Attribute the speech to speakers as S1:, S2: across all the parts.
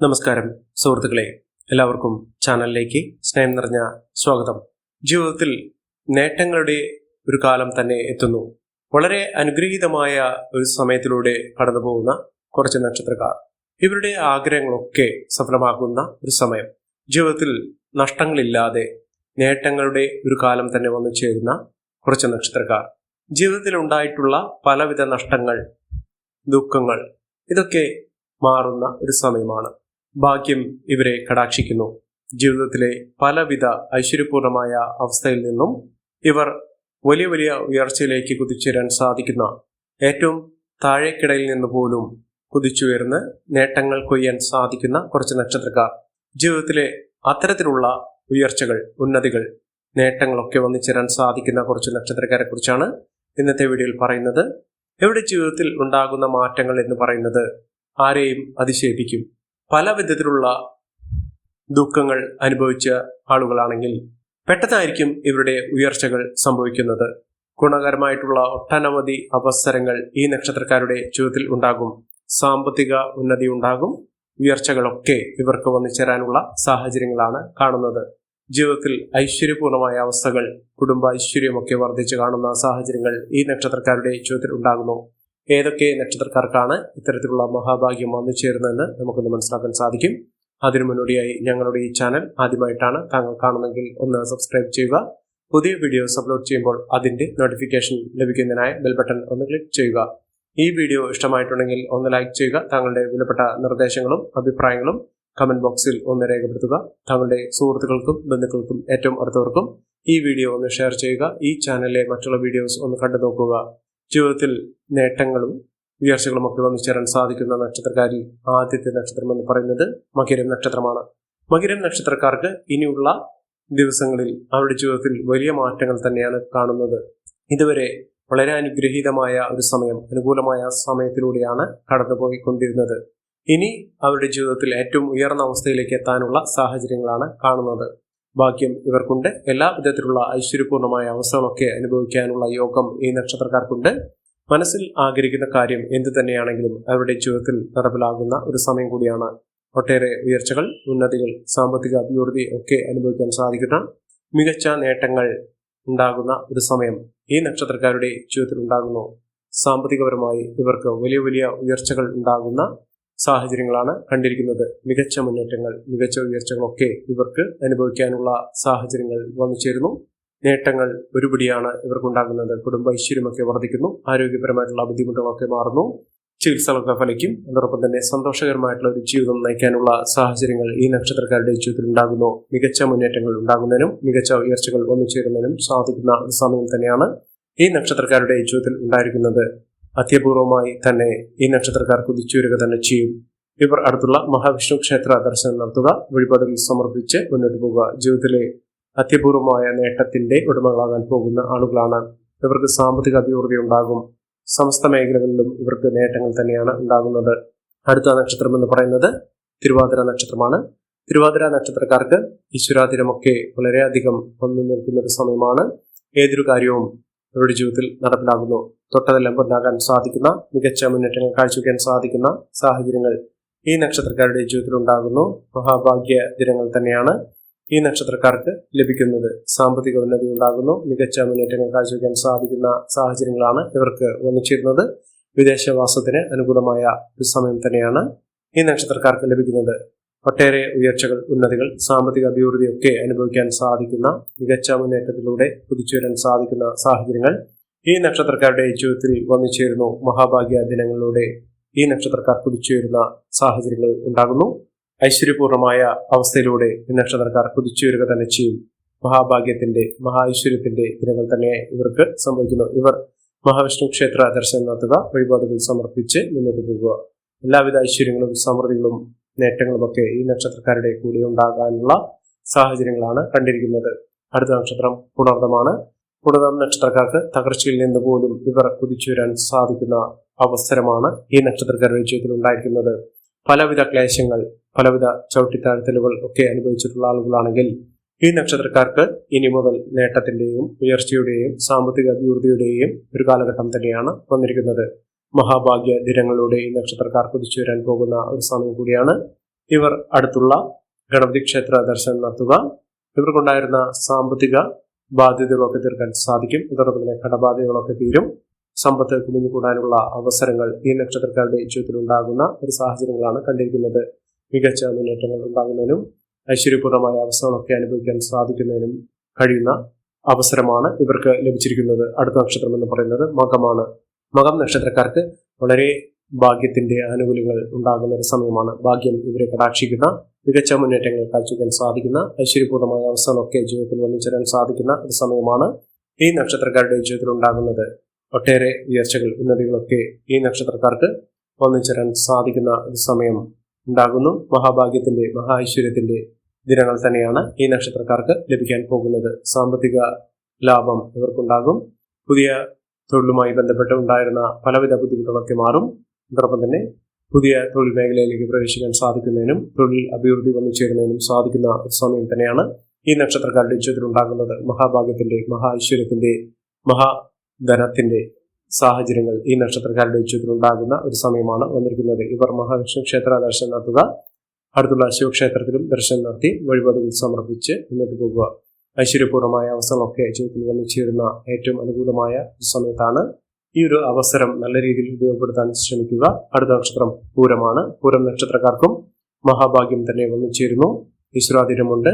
S1: നമസ്കാരം സുഹൃത്തുക്കളെ, എല്ലാവർക്കും ചാനലിലേക്ക് സ്നേഹം നിറഞ്ഞ സ്വാഗതം. ജീവിതത്തിൽ നേട്ടങ്ങളുടെ ഒരു കാലം തന്നെ എത്തുന്നു. വളരെ അനുഗ്രഹീതമായ ഒരു സമയത്തിലൂടെ കടന്നു പോകുന്ന കുറച്ച് നക്ഷത്രക്കാർ, ഇവരുടെ ആഗ്രഹങ്ങളൊക്കെ സഫലമാകുന്ന ഒരു സമയം. ജീവിതത്തിൽ നഷ്ടങ്ങളില്ലാതെ നേട്ടങ്ങളുടെ ഒരു കാലം തന്നെ വന്നു ചേരുന്ന കുറച്ച് നക്ഷത്രക്കാർ, ജീവിതത്തിൽ ഉണ്ടായിട്ടുള്ള പലവിധ നഷ്ടങ്ങൾ, ദുഃഖങ്ങൾ, ഇതൊക്കെ മാറുന്ന ഒരു സമയമാണ്. ഭാഗ്യം ഇവരെ കടാക്ഷിക്കുന്നു. ജീവിതത്തിലെ പലവിധ ഐശ്വര്യപൂർണമായ അവസ്ഥയിൽ നിന്നും ഇവർ വലിയ വലിയ ഉയർച്ചയിലേക്ക് കുതിച്ചുയരാൻ സാധിക്കുന്ന, ഏറ്റവും താഴേക്കിടയിൽ നിന്ന് പോലും കുതിച്ചുയർന്ന് നേട്ടങ്ങൾ കൊയ്യാൻ സാധിക്കുന്ന കുറച്ച് നക്ഷത്രക്കാർ, ജീവിതത്തിലെ അത്തരത്തിലുള്ള ഉയർച്ചകൾ, ഉന്നതികൾ, നേട്ടങ്ങളൊക്കെ വന്നിച്ചേരാൻ സാധിക്കുന്ന കുറച്ച് നക്ഷത്രക്കാരെ കുറിച്ചാണ് ഇന്നത്തെ വീഡിയോയിൽ പറയുന്നത്. ഇവരുടെ ജീവിതത്തിൽ ഉണ്ടാകുന്ന മാറ്റങ്ങൾ എന്ന് പറയുന്നത് ആരെയും അതിശയിപ്പിക്കും. പല വിധത്തിലുള്ള ദുഃഖങ്ങൾ അനുഭവിച്ച ആളുകളാണെങ്കിൽ പെട്ടെന്നായിരിക്കും ഇവരുടെ ഉയർച്ചകൾ സംഭവിക്കുന്നത്. ഗുണകരമായിട്ടുള്ള ഒട്ടനവധി അവസരങ്ങൾ ഈ നക്ഷത്രക്കാരുടെ ജീവിതത്തിൽ ഉണ്ടാകും. സാമ്പത്തിക ഉന്നതി ഉണ്ടാകും. ഉയർച്ചകളൊക്കെ ഇവർക്ക് വന്നു ചേരാനുള്ള സാഹചര്യങ്ങളാണ് കാണുന്നത്. ജീവിതത്തിൽ ഐശ്വര്യപൂർണമായ അവസ്ഥകൾ, കുടുംബ ഐശ്വര്യമൊക്കെ വർദ്ധിച്ചു കാണുന്ന സാഹചര്യങ്ങൾ ഈ നക്ഷത്രക്കാരുടെ ജീവിതത്തിൽ ഉണ്ടാകുന്നു. ഏതൊക്കെ നക്ഷത്രക്കാർക്കാണ് ഇത്തരത്തിലുള്ള മഹാഭാഗ്യം വന്നു ചേരുന്നതെന്ന് നമുക്കൊന്ന് മനസ്സിലാക്കാൻ സാധിക്കും. അതിനു മുന്നോടിയായി ഞങ്ങളുടെ ഈ ചാനൽ ആദ്യമായിട്ടാണ് താങ്കൾ കാണുന്നതെങ്കിൽ ഒന്ന് സബ്സ്ക്രൈബ് ചെയ്യുക. പുതിയ വീഡിയോസ് അപ്ലോഡ് ചെയ്യുമ്പോൾ അതിന്റെ നോട്ടിഫിക്കേഷൻ ലഭിക്കുന്നതിനായി ബെൽ ബട്ടൺ ഒന്ന് ക്ലിക്ക് ചെയ്യുക. ഈ വീഡിയോ ഇഷ്ടമായിട്ടുണ്ടെങ്കിൽ ഒന്ന് ലൈക്ക് ചെയ്യുക. താങ്കളുടെ വിലപ്പെട്ട നിർദ്ദേശങ്ങളും അഭിപ്രായങ്ങളും കമന്റ് ബോക്സിൽ ഒന്ന് രേഖപ്പെടുത്തുക. താങ്കളുടെ സുഹൃത്തുക്കൾക്കും ബന്ധുക്കൾക്കും ഏറ്റവും അടുത്തവർക്കും ഈ വീഡിയോ ഒന്ന് ഷെയർ ചെയ്യുക. ഈ ചാനലിലെ മറ്റുള്ള വീഡിയോസ് ഒന്ന് കണ്ടു നോക്കുക. ജീവിതത്തിൽ നേട്ടങ്ങളും ഉയർച്ചകളും ഒക്കെ വന്നു ചേരാൻ സാധിക്കുന്ന നക്ഷത്രക്കാരിൽ ആദ്യത്തെ നക്ഷത്രം എന്ന് പറയുന്നത് മകരം നക്ഷത്രമാണ്. മകരം നക്ഷത്രക്കാർക്ക് ഇനിയുള്ള ദിവസങ്ങളിൽ അവരുടെ ജീവിതത്തിൽ വലിയ മാറ്റങ്ങൾ തന്നെയാണ് കാണുന്നത്. ഇതുവരെ വളരെ അനുഗ്രഹീതമായ ഒരു സമയം, അനുകൂലമായ സമയത്തിലൂടെയാണ് കടന്നുപോയിക്കൊണ്ടിരുന്നത്. ഇനി അവരുടെ ജീവിതത്തിൽ ഏറ്റവും ഉയർന്ന അവസ്ഥയിലേക്ക് എത്താനുള്ള സാഹചര്യങ്ങളാണ് കാണുന്നത്. ഭാഗ്യം ഇവർക്കുണ്ട്. എല്ലാ വിധത്തിലുള്ള ഐശ്വര്യപൂർണമായ അവസ്ഥകളൊക്കെ അനുഭവിക്കാനുള്ള യോഗം ഈ നക്ഷത്രക്കാർക്കുണ്ട്. മനസ്സിൽ ആഗ്രഹിക്കുന്ന കാര്യം എന്തു തന്നെയാണെങ്കിലും അവരുടെ ജീവിതത്തിൽ നടപ്പിലാകുന്ന ഒരു സമയം കൂടിയാണ്. ഒട്ടേറെ ഉയർച്ചകൾ, ഉന്നതികൾ, സാമ്പത്തിക അഭിവൃദ്ധി ഒക്കെ അനുഭവിക്കാൻ സാധിക്കുന്ന മികച്ച നേട്ടങ്ങൾ ഉണ്ടാകുന്ന ഒരു സമയം ഈ നക്ഷത്രക്കാരുടെ ജീവിതത്തിൽ ഉണ്ടാകുന്നു. സാമ്പത്തികപരമായി ഇവർക്ക് വലിയ വലിയ ഉയർച്ചകൾ ഉണ്ടാകുന്ന സാഹചര്യങ്ങളാണ് കണ്ടിരിക്കുന്നത്. മികച്ച മുന്നേറ്റങ്ങൾ, മികച്ച ഉയർച്ചകളൊക്കെ ഇവർക്ക് അനുഭവിക്കാനുള്ള സാഹചര്യങ്ങൾ വന്നു ചേരുന്നു. നേട്ടങ്ങൾ ഒരുപടിയാണ് ഇവർക്കുണ്ടാകുന്നത്. കുടുംബ ഐശ്വര്യമൊക്കെ വർദ്ധിക്കുന്നു. ആരോഗ്യപരമായിട്ടുള്ള ബുദ്ധിമുട്ടുകളൊക്കെ മാറുന്നു. ചികിത്സകളൊക്കെ ഫലിക്കും. അതോടൊപ്പം തന്നെ സന്തോഷകരമായിട്ടുള്ള ഒരു ജീവിതം നയിക്കാനുള്ള സാഹചര്യങ്ങൾ ഈ നക്ഷത്രക്കാരുടെ ജീവിതത്തിൽ ഉണ്ടാകുന്നു. മികച്ച മുന്നേറ്റങ്ങൾ ഉണ്ടാകുന്നതിനും മികച്ച ഉയർച്ചകൾ വന്നു ചേരുന്നതിനും സാധിക്കുന്ന ഒരു സമയം തന്നെയാണ് ഈ നക്ഷത്രക്കാരുടെ ജീവിതത്തിൽ ഉണ്ടായിരിക്കുന്നത്. അത്യപൂർവമായി തന്നെ ഈ നക്ഷത്രക്കാർ കുതിച്ചുയരുക തന്നെ ചെയ്യും. ഇവർ അടുത്തുള്ള മഹാവിഷ്ണു ക്ഷേത്ര ദർശനം നടത്തുക, വഴിപാടുകൾ സമർപ്പിച്ച് മുന്നോട്ട് പോകുക. ജീവിതത്തിലെ അത്യപൂർവമായ നേട്ടത്തിന്റെ ഉടമകളാകാൻ പോകുന്ന ആളുകളാണ്. ഇവർക്ക് സാമ്പത്തിക അഭിവൃദ്ധി ഉണ്ടാകും. സമസ്ത മേഖലകളിലും ഇവർക്ക് നേട്ടങ്ങൾ തന്നെയാണ് ഉണ്ടാകുന്നത്. അടുത്ത നക്ഷത്രം എന്ന് പറയുന്നത് തിരുവാതിര നക്ഷത്രമാണ്. തിരുവാതിര നക്ഷത്രക്കാർക്ക് ഈശ്വരാധീനമൊക്കെ വളരെയധികം വന്നു നിൽക്കുന്ന ഒരു സമയമാണ്. ഏതൊരു കാര്യവും അവരുടെ ജീവിതത്തിൽ നടപ്പിലാകുന്നു. തൊട്ടതെല്ലാം പൊന്നാകാൻ സാധിക്കുന്ന, മികച്ച മുന്നേറ്റങ്ങൾ കാഴ്ചവെക്കാൻ സാധിക്കുന്ന സാഹചര്യങ്ങൾ ഈ നക്ഷത്രക്കാരുടെ ജീവിതത്തിൽ ഉണ്ടാകുന്നു. മഹാഭാഗ്യ ദിനങ്ങൾ തന്നെയാണ് ഈ നക്ഷത്രക്കാർക്ക് ലഭിക്കുന്നത്. സാമ്പത്തിക ഉന്നതി ഉണ്ടാകുന്നു. മികച്ച മുന്നേറ്റങ്ങൾ കാഴ്ചവെക്കാൻ സാധിക്കുന്ന സാഹചര്യങ്ങളാണ് ഇവർക്ക് വന്നു ചേരുന്നത്. വിദേശവാസത്തിന് അനുകൂലമായ ഒരു സമയം തന്നെയാണ് ഈ നക്ഷത്രക്കാർക്ക് ലഭിക്കുന്നത്. ഒട്ടേറെ ഉയർച്ചകൾ, ഉന്നതികൾ, സാമ്പത്തിക അഭിവൃദ്ധിയൊക്കെ അനുഭവിക്കാൻ സാധിക്കുന്ന, മികച്ച മുന്നേറ്റത്തിലൂടെ കുതിച്ചുവരാൻ സാധിക്കുന്ന സാഹചര്യങ്ങൾ ഈ നക്ഷത്രക്കാരുടെ ജീവിതത്തിൽ വന്നു ചേരുന്നു. മഹാഭാഗ്യ ദിനങ്ങളിലൂടെ ഈ നക്ഷത്രക്കാർ കുതിച്ചുയരുന്ന സാഹചര്യങ്ങൾ ഉണ്ടാകുന്നു. ഐശ്വര്യപൂർണമായ അവസ്ഥയിലൂടെ ഈ നക്ഷത്രക്കാർ കുതിച്ചുയരുക തന്നെ ചെയ്യും. മഹാഭാഗ്യത്തിന്റെ, മഹാഐശ്വര്യത്തിന്റെ ദിനങ്ങൾ തന്നെ ഇവർക്ക് സംഭവിക്കുന്നു. ഇവർ മഹാവിഷ്ണു ക്ഷേത്ര ദർശനം നടത്തുക, വഴിപാടുകൾ സമർപ്പിച്ച് മുന്നോട്ട് പോകുക. എല്ലാവിധ ഐശ്വര്യങ്ങളും സമൃദ്ധികളും നേട്ടങ്ങളുമൊക്കെ ഈ നക്ഷത്രക്കാരുടെ കൂടെ ഉണ്ടാകാനുള്ള സാഹചര്യങ്ങളാണ് കണ്ടിരിക്കുന്നത്. അടുത്ത നക്ഷത്രം പുണർദമാണ്. പുണർദം നക്ഷത്രക്കാർക്ക് തകർച്ചയിൽ നിന്ന് പോലും ഇവർ കുതിച്ചുവരാൻ സാധിക്കുന്ന അവസരമാണ് ഈ നക്ഷത്രക്കാരുടെ ജീവിതത്തിൽ ഉണ്ടായിരിക്കുന്നത്. പലവിധ ക്ലേശങ്ങൾ, പലവിധ ചവിട്ടിത്താഴ്ത്തലുകൾ ഒക്കെ അനുഭവിച്ചിട്ടുള്ള ആളുകളാണെങ്കിൽ ഈ നക്ഷത്രക്കാർക്ക് ഇനി മുതൽ നേട്ടത്തിന്റെയും ഉയർച്ചയുടെയും സാമ്പത്തിക അഭിവൃദ്ധിയുടെയും ഒരു കാലഘട്ടം തന്നെയാണ് വന്നിരിക്കുന്നത്. മഹാഭാഗ്യ ദിനങ്ങളിലൂടെ ഈ നക്ഷത്രക്കാർ കുതിച്ചുവരാൻ പോകുന്ന ഒരു സമയം കൂടിയാണ്. ഇവർ അടുത്തുള്ള ഗണപതി ക്ഷേത്ര ദർശനം നടത്തുക. ഇവർക്കുണ്ടായിരുന്ന സാമ്പത്തിക ബാധ്യതകളൊക്കെ തീർക്കാൻ സാധിക്കും. ഇതോടൊപ്പം തന്നെ കടബാധ്യതകളൊക്കെ തീരും. സമ്പത്ത് കുമിഞ്ഞുകൂടാനുള്ള അവസരങ്ങൾ ഈ നക്ഷത്രക്കാരുടെ ജീവിതത്തിൽ ഉണ്ടാകുന്ന ഒരു സാഹചര്യങ്ങളാണ് കണ്ടിരിക്കുന്നത്. മികച്ച മുന്നേറ്റങ്ങൾ ഉണ്ടാകുന്നതിനും ഐശ്വര്യപൂർണമായ അവസ്ഥകളൊക്കെ അനുഭവിക്കാൻ സാധിക്കുന്നതിനും കഴിയുന്ന അവസരമാണ് ഇവർക്ക് ലഭിച്ചിരിക്കുന്നത്. അടുത്ത നക്ഷത്രം എന്ന് പറയുന്നത് മകമാണ്. മകം നക്ഷത്രക്കാർക്ക് വളരെ ഭാഗ്യത്തിന്റെ ആനുകൂല്യങ്ങൾ ഉണ്ടാകുന്ന ഒരു സമയമാണ്. ഭാഗ്യം ഇവരെ കടാക്ഷിക്കുന്ന, മികച്ച മുന്നേറ്റങ്ങൾ കാഴ്ചവെക്കാൻ സാധിക്കുന്ന, ഐശ്വര്യപൂർണമായ അവസ്ഥകളൊക്കെ ജീവിതത്തിൽ വന്നു ചേരാൻ സാധിക്കുന്ന ഒരു സമയമാണ് ഈ നക്ഷത്രക്കാരുടെ ജീവിതത്തിൽ ഉണ്ടാകുന്നത്. ഒട്ടേറെ ഉയർച്ചകൾ, ഉന്നതികളൊക്കെ ഈ നക്ഷത്രക്കാർക്ക് വന്നു ചേരാൻ സാധിക്കുന്ന ഒരു സമയം ഉണ്ടാകുന്നു. മഹാഭാഗ്യത്തിന്റെ, മഹാ ഐശ്വര്യത്തിന്റെ ദിനങ്ങൾ തന്നെയാണ് ഈ നക്ഷത്രക്കാർക്ക് ലഭിക്കാൻ പോകുന്നത്. സാമ്പത്തിക ലാഭം ഇവർക്കുണ്ടാകും. പുതിയ തൊഴിലുമായി ബന്ധപ്പെട്ട് ഉണ്ടായിരുന്ന പലവിധ ബുദ്ധിമുട്ടുകളൊക്കെ മാറും. അതോടൊപ്പം തന്നെ പുതിയ തൊഴിൽ മേഖലയിലേക്ക് പ്രവേശിക്കാൻ സാധിക്കുന്നതിനും തൊഴിൽ അഭിവൃദ്ധി വന്നു ചേരുന്നതിനും സാധിക്കുന്ന ഒരു സമയം തന്നെയാണ് ഈ നക്ഷത്രക്കാരുടെ ജീവിതത്തിൽ ഉണ്ടാകുന്നത്. മഹാഭാഗ്യത്തിന്റെ, മഹാ ഐശ്വര്യത്തിന്റെ, മഹാധനത്തിന്റെ സാഹചര്യങ്ങൾ ഈ നക്ഷത്രക്കാരുടെ ജീവിതത്തിൽ ഉണ്ടാകുന്ന ഒരു സമയമാണ് വന്നിരിക്കുന്നത്. ഇവർ മഹാലക്ഷ്മി ക്ഷേത്ര ദർശനം നടത്തുക. അടുത്തുള്ള ശിവക്ഷേത്രത്തിലും ദർശനം നടത്തി വഴിപാടുകൾ സമർപ്പിച്ച് മുന്നോട്ട് പോകുക. ഐശ്വര്യപൂർണമായ അവസരങ്ങളൊക്കെ ജീവിതത്തിൽ വന്നു ചേരുന്ന ഏറ്റവും അനുകൂലമായ സമയത്താണ്. ഈ ഒരു അവസരം നല്ല രീതിയിൽ ഉപയോഗപ്പെടുത്താൻ ശ്രമിക്കുക. അടുത്ത നക്ഷത്രം പൂരമാണ്. പൂരം നക്ഷത്രക്കാർക്കും മഹാഭാഗ്യം തന്നെ വന്നു ചേരുന്നു. ഈശ്വരാധീനമുണ്ട്.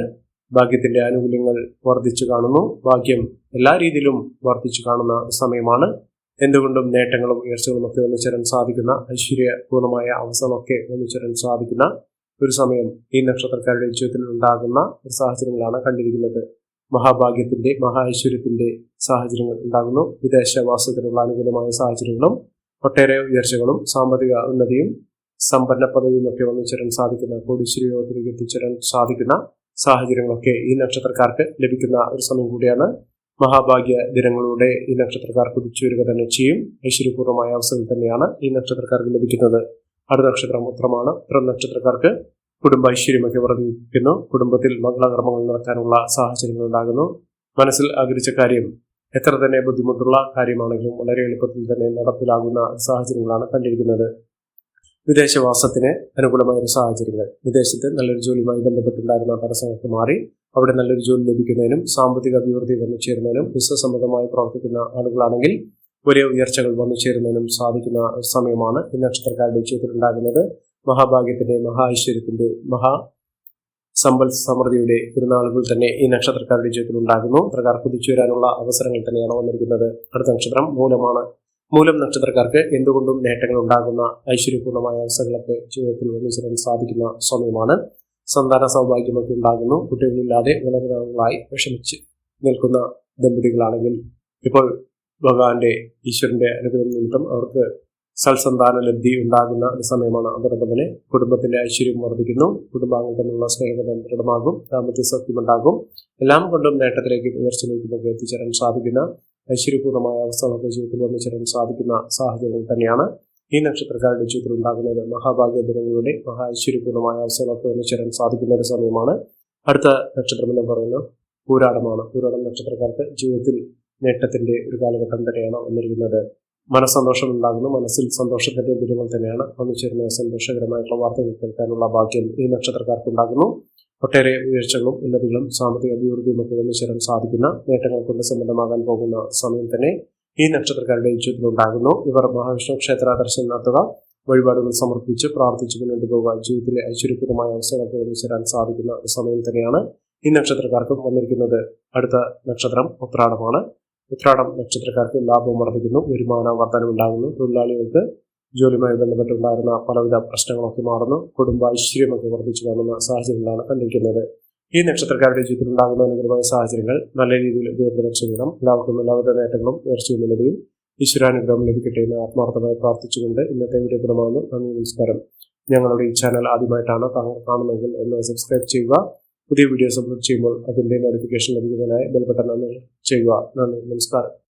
S1: ഭാഗ്യത്തിന്റെ ആനുകൂല്യങ്ങൾ വർദ്ധിച്ചു കാണുന്നു. ഭാഗ്യം എല്ലാ രീതിയിലും വർദ്ധിച്ചു കാണുന്ന സമയമാണ്. എന്തുകൊണ്ടും നേട്ടങ്ങളും ഉയർച്ചകളും ഒക്കെ വന്നു ചേരാൻ സാധിക്കുന്ന, ഐശ്വര്യപൂർണമായ അവസരമൊക്കെ വന്നു ചേരാൻ സാധിക്കുന്ന ഒരു സമയം ഈ നക്ഷത്രക്കാരുടെ ജീവിതത്തിൽ ഉണ്ടാകുന്ന ഒരു സാഹചര്യങ്ങളാണ് കണ്ടിരിക്കുന്നത്. മഹാഭാഗ്യത്തിന്റെ, മഹാ ഐശ്വര്യത്തിന്റെ സാഹചര്യങ്ങൾ ഉണ്ടാകുന്നു. വിദേശവാസത്തിനുള്ള അനുകൂലമായ സാഹചര്യങ്ങളും ഒട്ടേറെ ഉയർച്ചകളും സാമ്പത്തിക ഉന്നതിയും സമ്പന്ന പദവിയും ഒക്കെ വന്നു ചേരാൻ സാധിക്കുന്ന, കോടീശ്വര യോഗത്തിലേക്ക് എത്തിച്ചേരാൻ സാധിക്കുന്ന സാഹചര്യങ്ങളൊക്കെ ഈ നക്ഷത്രക്കാർക്ക് ലഭിക്കുന്ന ഒരു സമയം കൂടിയാണ്. മഹാഭാഗ്യ ദിനങ്ങളിലൂടെ ഈ നക്ഷത്രക്കാർ കുതിച്ചുവരിക തന്നെ ചെയ്യും. ഐശ്വര്യപൂർവമായ അവസരം തന്നെയാണ് ഈ നക്ഷത്രക്കാർക്ക് ലഭിക്കുന്നത്. അടുത്ത നക്ഷത്രം ഉത്രമാണ്. ഉത്രം നക്ഷത്രക്കാർക്ക് കുടുംബ ഐശ്വര്യമൊക്കെ വർദ്ധിക്കുന്നു. കുടുംബത്തിൽ മംഗളകർമ്മങ്ങൾ നടത്താനുള്ള സാഹചര്യങ്ങൾ ഉണ്ടാകുന്നു. മനസ്സിൽ ആഗ്രഹിച്ച കാര്യം എത്ര തന്നെ ബുദ്ധിമുട്ടുള്ള കാര്യമാണെങ്കിലും വളരെ എളുപ്പത്തിൽ തന്നെ നടപ്പിലാകുന്ന സാഹചര്യങ്ങളാണ് കണ്ടിരിക്കുന്നത്. വിദേശവാസത്തിന് അനുകൂലമായ ഒരു സാഹചര്യങ്ങൾ, വിദേശത്ത് നല്ലൊരു ജോലിയുമായി ബന്ധപ്പെട്ടുണ്ടായിരുന്ന തടസ്സങ്ങൾക്ക് മാറി അവിടെ നല്ലൊരു ജോലി ലഭിക്കുന്നതിനും സാമ്പത്തിക അഭിവൃദ്ധി വന്നു ചേരുന്നതിനും, ബിസിനസ് സംബന്ധമായി പ്രവർത്തിക്കുന്ന ആളുകളാണെങ്കിൽ വലിയ ഉയർച്ചകൾ വന്നു ചേരുന്നതിനും സാധിക്കുന്ന സമയമാണ് ഈ നക്ഷത്രക്കാരുടെ ജീവിതത്തിൽ ഉണ്ടാകുന്നത്. മഹാഭാഗ്യത്തിന്റെ, മഹാ ഐശ്വര്യത്തിന്റെ, മഹാ സമ്പൽ സമൃദ്ധിയുടെ ഒരു നാളുകൾ തന്നെ ഈ നക്ഷത്രക്കാരുടെ ജീവിതത്തിൽ ഉണ്ടാകുന്നു. പ്രകാരം കുതിച്ചു വരാനുള്ള അവസരങ്ങൾ തന്നെയാണ് വന്നിരിക്കുന്നത്. അടുത്ത നക്ഷത്രം മൂലമാണ്. മൂലം നക്ഷത്രക്കാർക്ക് എന്തുകൊണ്ടും നേട്ടങ്ങൾ ഉണ്ടാകുന്ന, ഐശ്വര്യപൂർണമായ അവസരങ്ങളൊക്കെ ജീവിതത്തിൽ വന്നു ചേരാൻ സാധിക്കുന്ന സമയമാണ്. സന്താന സൗഭാഗ്യമൊക്കെ ഉണ്ടാകുന്നു. കുട്ടികളില്ലാതെ വളരെ നാളുകളായി വിഷമിച്ച് നിൽക്കുന്ന ദമ്പതികളാണെങ്കിൽ ഇപ്പോൾ ഭഗവാന്റെ, ഈശ്വരന്റെ അനുഗ്രഹം നിമിത്തം അവർക്ക് സൽസന്താന ലബ്ധി ഉണ്ടാകുന്ന ഒരു സമയമാണ്. അതോടൊപ്പം തന്നെ കുടുംബത്തിന്റെ ഐശ്വര്യം വർദ്ധിക്കുന്നു. കുടുംബാംഗങ്ങൾ തമ്മിലുള്ള സ്നേഹബന്ധം ദൃഢമാകും. ദാമ്പത്യ സത്യമുണ്ടാകും. എല്ലാം കൊണ്ടും നേട്ടത്തിലേക്ക്, ഉയർച്ചയിലേക്കൊക്കെ എത്തിച്ചേരാൻ സാധിക്കുന്ന, ഐശ്വര്യപൂർണമായ അവസ്ഥകളൊക്കെ ജീവിതത്തിൽ വന്നു ചേരാൻ സാധിക്കുന്ന സാഹചര്യങ്ങൾ തന്നെയാണ് ഈ നക്ഷത്രക്കാരുടെ ജീവിതത്തിൽ ഉണ്ടാകുന്നത്. മഹാഭാഗ്യ ദിനങ്ങളുടെ മഹാ ഐശ്വര്യപൂർണമായ അവസ്ഥകളൊക്കെ വന്നു ചേരാൻ സാധിക്കുന്ന ഒരു സമയമാണ്. അടുത്ത നക്ഷത്രം എന്ന് പറയുന്നത് പൂരാടമാണ്. പൂരാടം നക്ഷത്രക്കാർക്ക് ജീവിതത്തിൽ നേട്ടത്തിന്റെ ഒരു കാലഘട്ടം തന്നെയാണ് വന്നിരിക്കുന്നത്. മനസ്സന്തോഷം ഉണ്ടാകുന്നു. മനസ്സിൽ സന്തോഷത്തിന്റെ ദിനങ്ങൾ തന്നെയാണ് വന്നു ചേരുന്ന സന്തോഷകരമായിട്ടുള്ള വാർത്തകൾ കേൾക്കാനുള്ള ഭാഗ്യം ഈ നക്ഷത്രക്കാർക്ക് ഉണ്ടാകുന്നു. ഒട്ടേറെ ഉയർച്ചകളും ഉന്നതികളും സാമ്പത്തിക അഭിവൃദ്ധിയും ഒക്കെ വന്നു ചേരാൻ സാധിക്കുന്ന, നേട്ടങ്ങൾ കൊണ്ട് സമ്പന്നമാകാൻ പോകുന്ന സമയം തന്നെ ഈ നക്ഷത്രക്കാരുടെ ജീവിതത്തിൽ ഉണ്ടാകുന്നു. ഇവർ മഹാവിഷ്ണു ക്ഷേത്ര ദർശനം നടത്തുക, വഴിപാടുകൾ സമർപ്പിച്ച് പ്രാർത്ഥിച്ച് മുന്നോട്ട് പോകുക. ജീവിതത്തിലെ ഐശ്വര്യപൂർണമായ അവസരങ്ങൾക്ക് വന്നു ചേരാൻ സാധിക്കുന്ന സമയം തന്നെയാണ് ഈ നക്ഷത്രക്കാർക്കും വന്നിരിക്കുന്നത്. അടുത്ത നക്ഷത്രം ഉത്രാടമാണ്. ഉത്രാടം നക്ഷത്രക്കാർക്ക് ലാഭം വർദ്ധിക്കുന്നു. വരുമാന വർധനം ഉണ്ടാകുന്നു. തൊഴിലാളികൾക്ക് ജോലിയുമായി ബന്ധപ്പെട്ടുണ്ടായിരുന്ന പലവിധ പ്രശ്നങ്ങളൊക്കെ മാറുന്നു. കുടുംബ ഐശ്വര്യമൊക്കെ വർദ്ധിച്ചു കാണുന്ന സാഹചര്യങ്ങളാണ് കണ്ടിരിക്കുന്നത്. ഈ നക്ഷത്രക്കാരുടെ ജീവിതത്തിൽ ഉണ്ടാകുന്ന അനുകൂലമായ സാഹചര്യങ്ങൾ നല്ല രീതിയിൽ ഉപയോഗപ്പെടുത്താൻ ചെയ്യണം. എല്ലാവർക്കും എല്ലാവിധ നേട്ടങ്ങളും ഉയർച്ചയും ഉന്നതിയും ഈശ്വരാനുഗ്രഹം ലഭിക്കട്ടെ എന്ന് ആത്മാർത്ഥമായി പ്രാർത്ഥിച്ചുകൊണ്ട് ഇന്നത്തെ വീഡിയോ ഗുണമാകുന്നു. നന്ദി, നമസ്കാരം. ഞങ്ങളുടെ ഈ ചാനൽ ആദ്യമായിട്ടാണ് താങ്കൾ കാണുന്നതെങ്കിൽ ഒന്ന് സബ്സ്ക്രൈബ് ചെയ്യുക. പുതിയ വീഡിയോസ് അപ്ലോഡ് ചെയ്യുമ്പോൾ അതിന്റെ നോട്ടിഫിക്കേഷൻ ലഭിക്കുന്നതിനായി ബെൽ ബട്ടൺ ചെയ്യുക. നന്ദി, നമസ്കാരം.